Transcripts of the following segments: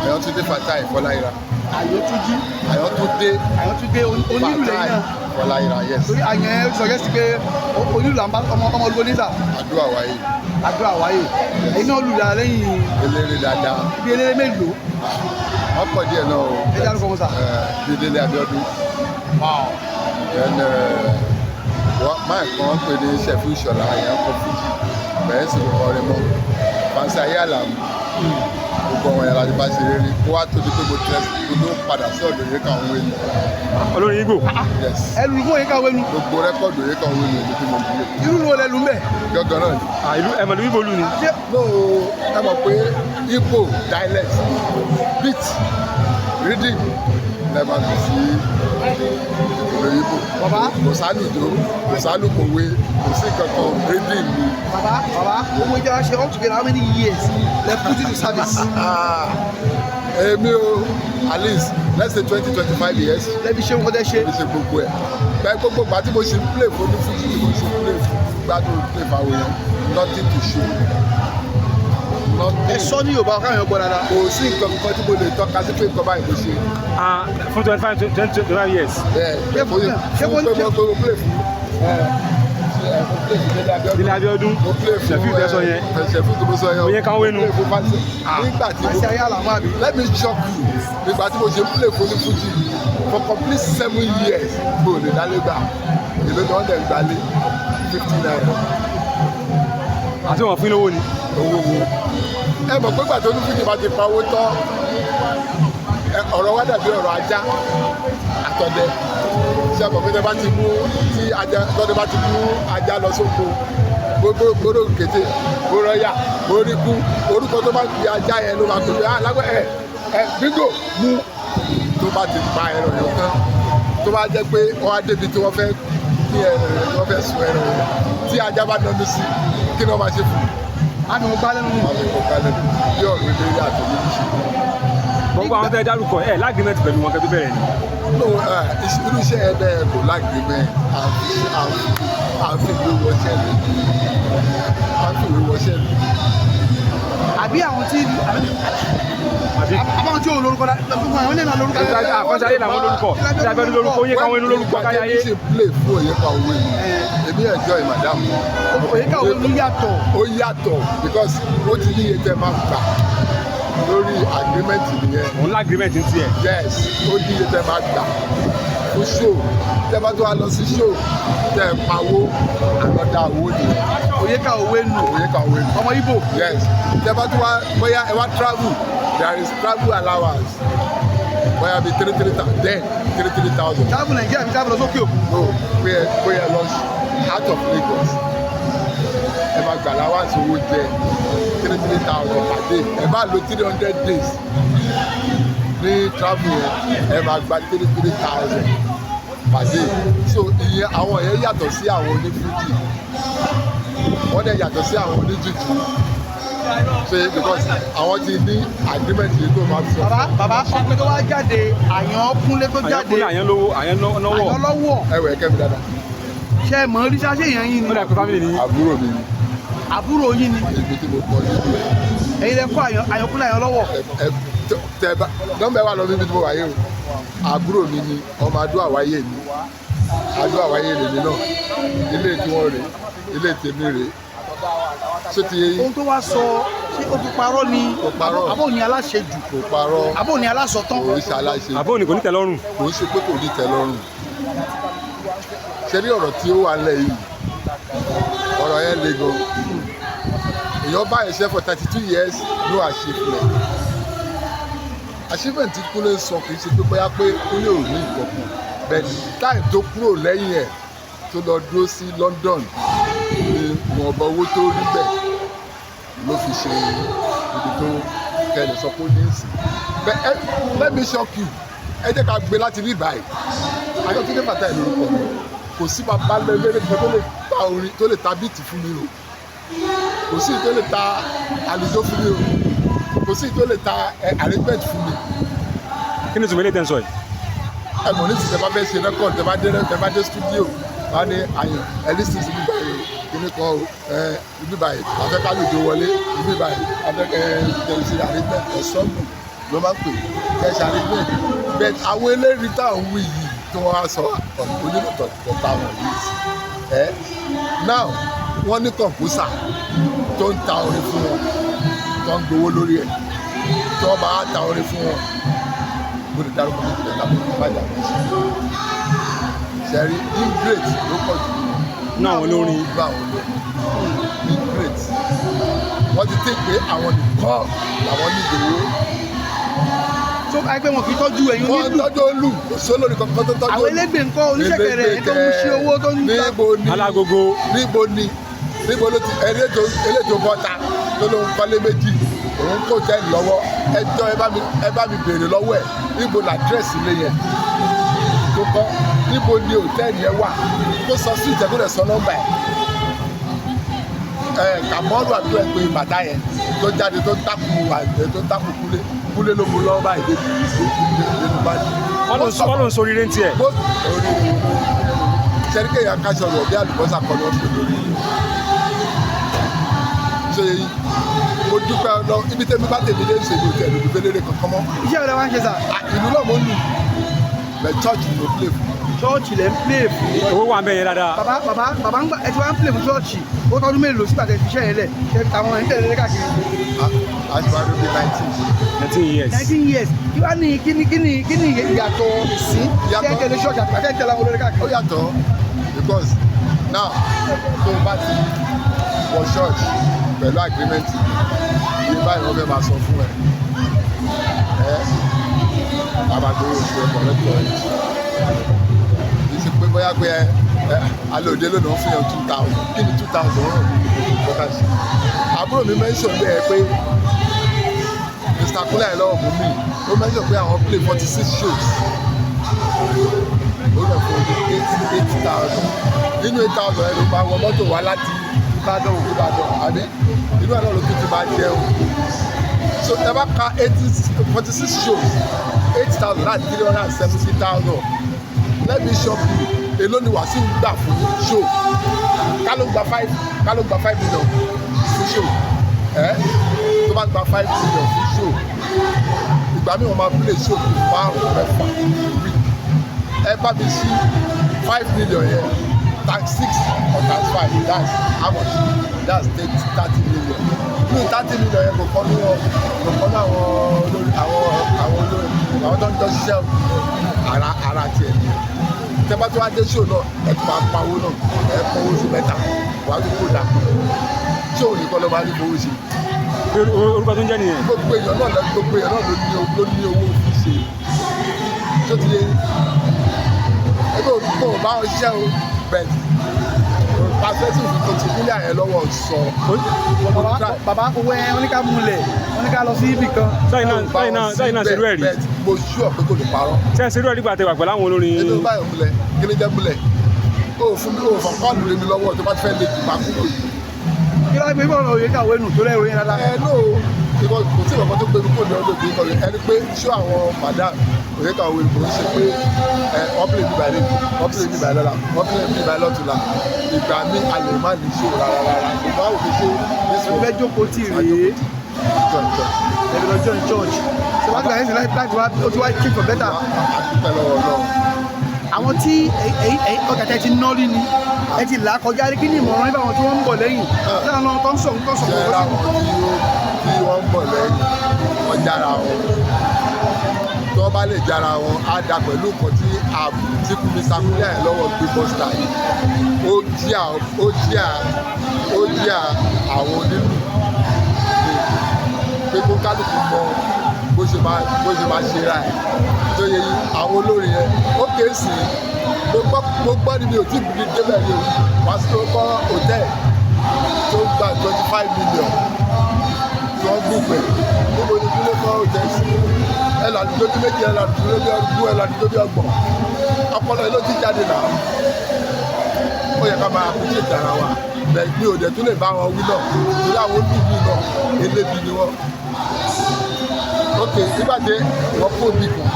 Ayankunle Fatai Fọláìra. Ayọ̀túndé onílù lẹ́yìn náà. Fọláìra, yes. Torí àyẹn sọ̀rọ̀ sí pé onílù ọmọ olùkọ́ níta. Àdúrà wáyé. Ẹ̀yin náà olùdá lẹ́yìn. Eléré dáadáa. Bí eléré mélòó. Wọ́n pọ̀ díẹ̀ náà o. Ẹ dárúkọ wọn sà. Bídélé Abíọ́dún. Máa kan pè ní Ṣẹ̀fí Ìṣọ̀lá Àyànkọ́ Fújì. Bẹ̀rẹ̀ sì kọ́ rẹ mọ́. Fáńsì ayé àlàmú. Gbogbo àwọn yàrá ti bá ṣe rere. Kó wá tó di pé mo tẹ́ gbogbo padà sí ọ̀dọ̀ yẹn káwọn wé ni. Olórin Igbo. Yes. Ẹ lu fún yẹn káwọn wé nu. Gbogbo rẹ́kọ̀dù yẹn káwọn wé ni èmi tí mo bí. Irú wo lẹ lu mbẹ? Gángan náà ni. Ìlú ẹ̀mọ̀lú Igbo lù ni. No, ẹ mọ̀ pé Igbo dialect beat reading lẹ́ẹ̀ma kò sí ìlú Igbo. Bàbá. Kò sálùjọ, kò sálùkòwe, kò sí kankan reading ni. Bàbá, owó ìjọba ṣe all together how many years lẹ put into service? Èmi o, at least let's say 20-25 years. Lẹ́bi ṣé wọ́n tẹ́ ṣe. Lẹ́bi ṣe gbogbo ẹ̀. Bẹ́ẹ̀ gbogbo ìgbà tí mo ṣe ń play fún ní Fuji tí mo ṣe ń play fún gbádùn play fáwọn èèyàn nothing to show. Ẹ sọ ní Yorùbá káwọn èèyàn gbọ́ dáadáa. Kò sí nǹkan kan tí mo lè tọ́ka sí pé nǹkan báyìí ló ṣe. Fún 25 years. Bẹ́ẹ̀ fún pé mo play fún Délé Abíọ́dún. Ṣẹ̀fí ìfẹ́sọ yẹn. Ṣẹ̀fí ìfẹ́sọ yẹn. Oye kan wénu. Nígbà tí Fáńsì ayé àlàmú àbí. let me shock you. Nígbà tí mo ṣe play fún ní Fuji for complete 7 years mo lè dálé gbà. Èlò ni wọ́n dẹ̀ ń gbalé 50 naira. Àti wọn fún lówó ni. Owó wo. Ẹ mọ̀ pé gbà tó ní Fuji bá ti pa owó tán ọ̀rọ̀ wa dàbí ọ̀rọ̀ ajá àtọ̀dẹ. Ṣé ẹ mọ̀ pé tọ́dẹ bá ti mú ajá lọ sóko gbogbo kété gbóròyà oríkú orúkọ tó bá fi ajá yẹn ló máa pè é alágbẹ́ bíngò mú tó bá ti pa ẹran yẹn tán tó bá jẹ́ pé wọ́n á débi tí wọ́n fẹ́ kí ẹran yẹn tí wọ́n fẹ́ sun ẹran yẹn tí ajá bá nọdú sí kí ni wọ́n máa ṣe fún un. Àmì mo gbá lẹ́nu. Àmì mo gbá lẹ́nu bí ọ̀rọ̀ ilé àtọ̀lé ní ṣe. Gbogbo àwọn tẹ́ dárúkọ lágbèmẹ́tì pẹ̀lú wọn kẹ́tọ́ bẹ̀rẹ̀ ni. No, irú iṣẹ́ ẹ bẹ́ẹ̀ kò lágbèmẹ́ àfìwé wọṣẹ́ lù. Àbí àwọn tí àbáwọn tí ò lórúkọ gbogbo àwọn ènìyàn lórúkọ. Àkọsílẹ̀ làwọn lórúkọ. Ṣé abẹ́rẹ́ lórúkọ Oyèká Owenu lórúkọ káyáyé. Ìgbà tí mo ṣe play fún Oyèká Owenu èmi enjoy madam. Oyèká Owenu yàtọ̀. Ó yàtọ̀ because ó ti ní iye tẹ́ máa gbà lórí agreement nìyẹn. Òun lá agreement ń tiẹ̀. Yes, ó ní iye tẹ́ máa gbà fún show. Tẹ́ bá tó wá lọ sí show tẹ́ pawó àlọ́dà owó ni. Oyèká Owenu. Ọmọ Igbo. Yes, tẹ́ bá tó wá bóyá ẹ wá travel there is travel allowance bóyá bí 3,000. Travel Nigeria bí travel lọ sókè òkun. No, bóyá lọ out of Lagos ẹ máa gbà allowance owó jẹ 3,000 per day ẹ bá lo 300 days ní travel yẹn ẹ máa gba 3,000 per day so ìyẹn àwọn yẹn yàtọ̀ sí àwọn onífújì wọ́n dẹ̀ yàtọ̀ sí àwọn oníjùjú ṣe because àwọn ti ní agreement yìí tó máa sọ. Bàbá ọpẹ tó wá jáde Àyànkúnlé tó jáde. Àyànkúnlé Àyànlọ́wọ́. ẹ wẹ̀ kẹ́mi dáadáa. Ṣé ẹ mọ̀ rí sáṣẹ́ èèyàn yín ni? Ó dà pé family ni. Àbúrò mi ni. Àbúrò yín ni. Ibi tí mo kọ́ nínú ẹ̀. Ẹ̀yin lẹ kọ́ Àyànkúnlé Àyànlọ́wọ́. Nọ́mbà wà lọ níbi tí mo wà yìí o. Àbúrò mi ni ọmọ Adó Àwáyé mi. Adó Àwáyé lèmi náà. Ilé tí wọ́n rè ilé tèmi rè. Ohun tó wá sọ ṣé o ti parọ́ ni àbò ní aláṣejù kò parọ́ àbò ní alásọtán kò ń ṣe aláṣejù àbò ní kò ní tẹ́ lọ́rùn kò ń ṣe pé kò ní tẹ́ lọ́rùn ṣe rí ọ̀rọ̀ tí ó wà nílẹ̀ yìí ọ̀rọ̀ yẹn le gan èèyàn bá ẹ̀ṣẹ́ for 32 years no achievement achievement tí Kúnlé sọ kì í ṣe pé bóyá pé Kúnlé ò ní ìkọ̀kùn bẹ́ẹ̀ táì tó kúrò lẹ́yìn ẹ̀ tó lọ dúró sí London ní ìwọ̀nba owó tó rí bẹ́ẹ̀ ló fi ṣe ibi tó kẹlẹ̀ sọ pé ó ní ìsìn bẹ́ẹ̀ let me shock you ẹ jẹ́ ká gbé láti rí báyìí Ayankunle Fatai lórúkọ mi kò sí bàbá lẹ́lẹ́rẹ́ kan tó lè ta orin tó lè ta bíìtì fún mi o kò sí tó lè ta àlùjọ fún mi o kò sí tó lè ta arrangement fún mi. kí ni tùmílẹ̀ tẹ́ ń sọ yìí. ẹ̀gbọ́n ní ti tẹ́ bá fẹ́ ṣe rẹ́kọ̀d tẹ́ bá dé studio wá ní àyàn ẹ̀lísì sí bíbá yìí kíní kan o ibi báyìí afẹ́ká lùdó wọlé ibi báyìí afẹ́ká ṣe arrangement ẹ̀sọ́nù ló máa ń pè kẹsì arrangement bẹ́ẹ̀ àwọn elérìí táwọn wí yìí tí wọ́n á sọ onítọ̀tọ̀ táwọn yìí sí now wọ́n ní kọ̀ǹpúsà tó ń ta orin fún wọn tó ń gbowó lórí ẹ̀ tí wọ́n bá ta orin fún wọn mo lè dárúkọ ní ìpínlẹ̀ tàbí ìpàdé àwọn ìṣẹ̀lẹ̀ ṣẹ̀rí ingrate ló pọ̀ jù ní àwọn olórin gbà àwọn olórin ingrate wọ́n ti tẹ̀ pé àwọn nìkan làwọn nídòwó. tó bá gbé wọn kì í tọ́jú ẹ̀yin onílù. wọ́n tọ́jú olù sólórí kankan tó tọ́jú olù. àwọn elégbè ńkọ́ oníṣẹ́kẹ̀rẹ̀ tó ń ṣe owó tó ń ta. alágogo. níbo ló ti eléjò bọ́ta tó ló ń kọ́lé méjì òun kò tẹ́ lọ́wọ́ ẹjọ́ ẹ bá mi béèrè lọ́wọ́ ẹ̀ níbo làdírẹ́sì ilé yẹn tó kọ́ níbo ni hòtẹ́ẹ̀lì yẹn wà tó sọ sí ìjẹ́kúrẹ́ sọ nọ́mbà ẹ̀ kàmọ́ọ̀lù àdúrà ẹ̀ pé bàtà yẹn tó jáde tó takù kúlé ló mú lọ́wọ́ báyìí nínú báyìí. wọ́n ló ń sórí rẹ̀ ń tiẹ̀. sẹ́ríkẹ́ yẹn akáṣọ rẹ̀ bí àlùbọ́sà kọ́ ló ń pè lórí. ṣe mo dúpẹ́ lọ ibi tẹ́mi bá tèmi lé ń ṣe ìlú tẹ̀ lójú fẹ́lẹ́rẹ́ kankan mọ́. iṣẹ́ rẹ̀ wá ń ṣe sà. ìlú náà mo lù bẹ̀ chọ́ọ̀chì ló play fún. chọ́ọ̀chì lẹ́ ń play fún. owó wà ń bẹ̀ yẹn dáadáa. bàbá ń gbà ẹ ti wá ń play fún chọ́ọ̀chì ó tọ́dún mélòó sígbà tẹ̀ fi iṣẹ́ yẹn lẹ̀ ṣe àwọn ẹ̀ń tẹ̀lé káàkiri. àṣìwájú bíi 19 years. 19 years kí wàá ní kíni ìyàtọ̀ ìsín kẹ́kẹ́lé ṣọ́ọ̀ṣì àti tẹ̀lé àwọn olórí káàkiri. ó yàtọ̀ because now tó o bá ti wọ church pẹ̀lú agreement iye báyìí wọ́n fẹ́ máa sọ fún ẹ àbàgbé oṣù ẹ̀kọ́ lẹ́tọ̀ọ́ ẹ̀ kì í ṣe pé bóyá pé alẹ́ òde lónìí wọ́n fún yàn 2000 kí ni 2000 wọ́n rán mi ní ìfọ́kàsí àbúrò mi mention bẹ́ẹ̀ pé Mr. Kúnlé Àyìnlọ́wọ́ mú mi ó mention pé àwọn play 46 shows ó lọ fún ojú 8,000 nínú 8,000 ẹ̀ ló máa wọ mọ́tò wá láti Ìbàdàn àbí inú ẹ̀ náà ló tún ti máa jẹun so ẹ bá ka 46 shows 8,000 láti 370,000 let me shock you èló ni Wasiu gbà fún show ká ló gba 5 million fún show tó bá gba 5 million fún show ìgbà mi wọn máa play show fún márùn mẹ́fà week ẹ bá mi sí 5 million yẹn times 6 or times 5 that's how much that's 30 million ní 30 million yẹn kò kọ́ ní àwọn olórí àwọn tó ń jọ ṣiṣẹ́ ara tiẹ̀ ní tẹ́bá tó wá dé show náà ẹ tó máa pawó náà ẹ pọ̀ oṣù mẹ́ta wàá tó kó dà show nìkan ló máa ní fowó ṣe. orúkọ tó ń jẹ́ nìyẹn. gbogbo èèyàn náà ló ní owó fi ṣe tó ti yé ẹgbẹ́ òdúgbò bá wọn ṣiṣẹ́ o bẹ́ẹ̀ perspective tó ti Kúnlé Àyìnlá lọ́wọ́ sọ. bàbá owó ẹ wọn ní ká múlẹ̀ wọn ní ká lọ sí ibì kan. sẹ́yìn náà ṣerú ẹ̀ rí. mo ṣú ọ̀ pé kò lè parọ́. sẹ́yìn ṣerú ẹ̀ rí gbàtẹ́ wà pẹ̀lú àwọn olórin. ẹni tó báyọ̀ múlẹ̀ kí ni jẹ́ múlẹ̀ o fún mi o fọ kọ́ọ̀lù rẹ mi lọ́wọ́ tó bá ti fẹ́ lè jù máa kúrò yìí. kí ló ń gbé bọ́ọ̀lù òye kàwé nù tó lẹ́rù yẹn dáadáa. ẹ ló ìbọn kò tí ìbọn tó gbé mi kò ní ọdún òbí kọlẹ ẹni pé ṣó àwọn madam òye kàwé kò ń ṣe pé ọ́pìlẹ̀ mi bàálẹ̀ ọ́pìlẹ̀ mi bàálẹ̀ lọ́la ọ́pìlẹ̀ mi bàálẹ̀ lọ́tùlá ìgbà mi alẹ́ má ní ṣó rárá ìgbà wò fi ṣó. ìfẹ́ jókòó tì rèé ẹ̀rọ lọ́jọ́ ní church ṣé wàá gbà yín sí láti wá ó ti wá change for better. àdúpẹ́ lọ́wọ́ náà. àwọn tí ọkà tẹ ti ná rí ni ẹ ti là á kọjá rí kí ni ìmọ̀ràn nípa àwọn tí wọ́n ń bọ̀ lẹ́yìn lára àwọn tó ń sọ̀rọ̀ tó sọ̀rọ̀. ṣe láwọn tí wọ́n ń bọ̀ lẹ́yìn wọ́n jára wọn tí wọ́n bá lè jára wọn á dà pẹ̀lú nǹkan tí Mr. Kúnlé Àyìnlá gbé bọ́sítà yìí ó jí àwọn onílù pé kó kálukú mọ bó ṣe máa ṣe ra ẹ̀ tó yẹ yí àwọn olórin yẹn ó kéé sí mo gbọ́ ni mi ò tí ì débẹ̀ ni o Wasiu kọ́ hòtẹ́ẹ̀lì tó gba 25 million tí wọ́n gùn pẹ̀ níbo ni Kúnlé kọ́ hòtẹ́ẹ̀lì sí ẹ lọ àdúgbò bí méjì ẹ lọ àdúgbò bí ọdún ẹ lọ àdúgbò bí ọgbọ̀n ọpọlọ ẹ ló ti jáde náà ó yẹ ká máa kúṣe ìtara wa bẹ́ẹ̀ ni òde tó lè bá wọn wí náà torí àwọn olùdíje náà elébi ni wọ́n ok nígbàdé wọ́n kó mi kàn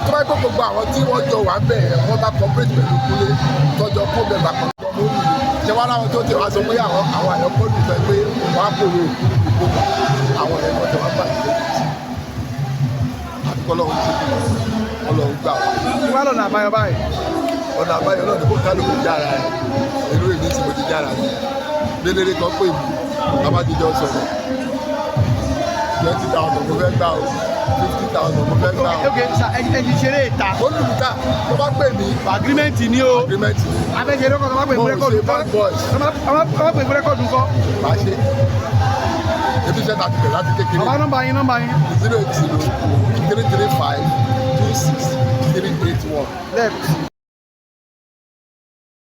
tó bá gbọ́ gbogbo àwọn tí wọ́n jọ wà bẹ́ẹ̀ wọ́n bá cooperate pẹ̀lú Kúnlé tọ́jọ́ kó bẹ́ẹ̀ bá kàn tó mú mi ṣe wá láwọn tó tẹ̀ wá sọ pé àwọn àyọkọ́ lù fẹ́ pé wọ́n á kóró òkú àwọn ẹ̀rọ tẹ̀ wá bá ìgbẹ́ kọ́lọ́run ṣe kí Ọlọ́run gbà wá. kí wàá lọ́nà àbáyọ báyìí. ọ̀nà àbáyọ náà ni kò kálukú jára ẹ̀ èrò èmi tí mo ti jára mi lélẹ́rẹ́ kan pè mí abájíjọ sọ̀rọ̀ 20,000 mo fẹ́ gbà o 50,000 mo fẹ́ gbà o. ok ẹ ti ṣeré ìta. olùdíjà tó bá pè mí. agreement ni o. agreement ni. abẹ́jẹ́ lóko tó bá pè fún rẹ́kọ̀dù kọ́. tó bá pè fún rẹ́kọ̀dù kọ́. bá ṣe ebi iṣẹ́ tàbí bẹ̀rẹ̀ láti kékeré. bàbá nọ́mbà yín. 080 335 26 381. lẹ́ẹ̀kì.